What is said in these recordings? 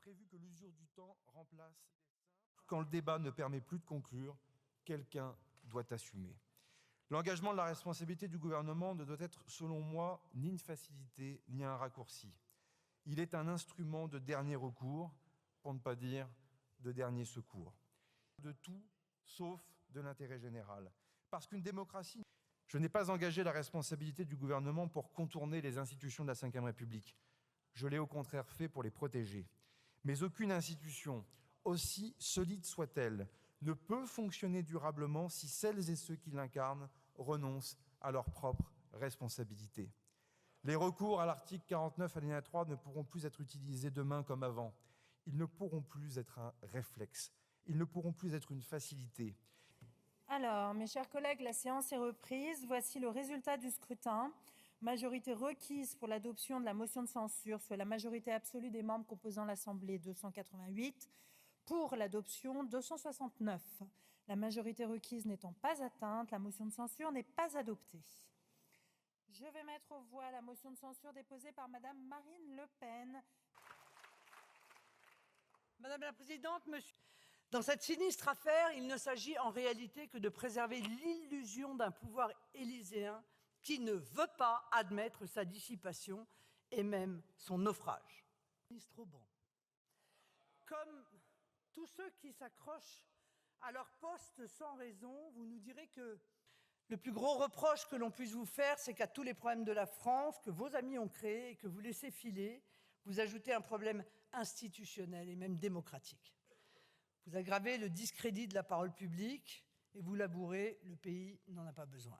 prévu que l'usure du temps remplace. Quand le débat ne permet plus de conclure, quelqu'un doit assumer. L'engagement de la responsabilité du gouvernement ne doit être, selon moi, ni une facilité, ni un raccourci. Il est un instrument de dernier recours, pour ne pas dire de dernier secours. De tout, sauf de l'intérêt général. Parce qu'une démocratie... Je n'ai pas engagé la responsabilité du gouvernement pour contourner les institutions de la Ve République. Je l'ai au contraire fait pour les protéger. Mais aucune institution, aussi solide soit-elle, ne peut fonctionner durablement si celles et ceux qui l'incarnent renoncent à leurs propres responsabilités. Les recours à l'article 49 alinéa 3 ne pourront plus être utilisés demain comme avant. Ils ne pourront plus être un réflexe. Ils ne pourront plus être une facilité. Alors, mes chers collègues, la séance est reprise. Voici le résultat du scrutin. Majorité requise pour l'adoption de la motion de censure, soit la majorité absolue des membres composant l'Assemblée, 288. Pour l'adoption, 269. La majorité requise n'étant pas atteinte, la motion de censure n'est pas adoptée. Je vais mettre aux voix la motion de censure déposée par Madame Marine Le Pen. Madame la Présidente, Monsieur... Dans cette sinistre affaire, il ne s'agit en réalité que de préserver l'illusion d'un pouvoir élyséen qui ne veut pas admettre sa dissipation et même son naufrage. Ministre Auban, comme tous ceux qui s'accrochent à leur poste sans raison, vous nous direz que le plus gros reproche que l'on puisse vous faire, c'est qu'à tous les problèmes de la France que vos amis ont créés et que vous laissez filer, vous ajoutez un problème institutionnel et même démocratique. Vous aggravez le discrédit de la parole publique et vous labourez, le pays n'en a pas besoin.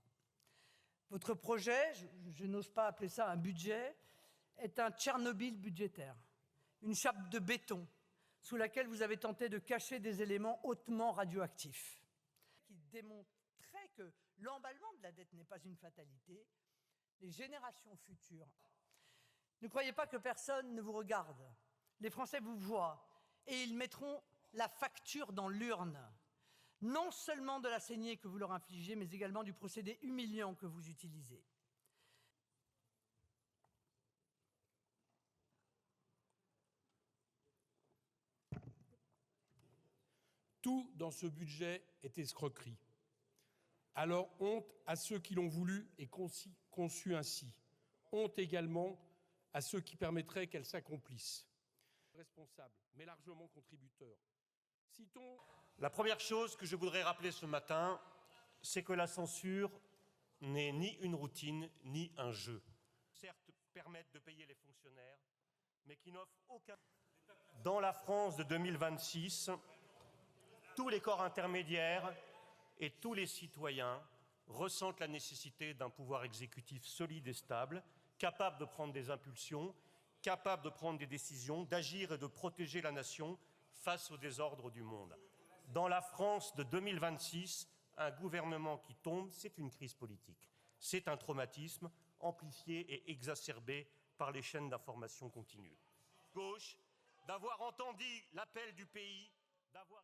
Votre projet, je n'ose pas appeler ça un budget, est un Tchernobyl budgétaire, une chape de béton sous laquelle vous avez tenté de cacher des éléments hautement radioactifs, qui démontraient que l'emballement de la dette n'est pas une fatalité. Les générations futures. Ne croyez pas que personne ne vous regarde. Les Français vous voient et ils mettront la facture dans l'urne, non seulement de la saignée que vous leur infligez, mais également du procédé humiliant que vous utilisez. Tout dans ce budget est escroquerie. Alors honte à ceux qui l'ont voulu et conçu ainsi. Honte également à ceux qui permettraient qu'elle s'accomplisse. Responsables, mais largement contributeurs. Citons... La première chose que je voudrais rappeler ce matin, c'est que la censure n'est ni une routine, ni un jeu. Certes, permettent de payer les fonctionnaires, mais qui n'offrent aucun... Dans la France de 2026, tous les corps intermédiaires et tous les citoyens ressentent la nécessité d'un pouvoir exécutif solide et stable, capable de prendre des impulsions, capable de prendre des décisions, d'agir et de protéger la nation face au désordre du monde. Dans la France de 2026, un gouvernement qui tombe, c'est une crise politique. C'est un traumatisme amplifié et exacerbé par les chaînes d'information continue. Gauche, d'avoir entendu l'appel du pays, d'avoir...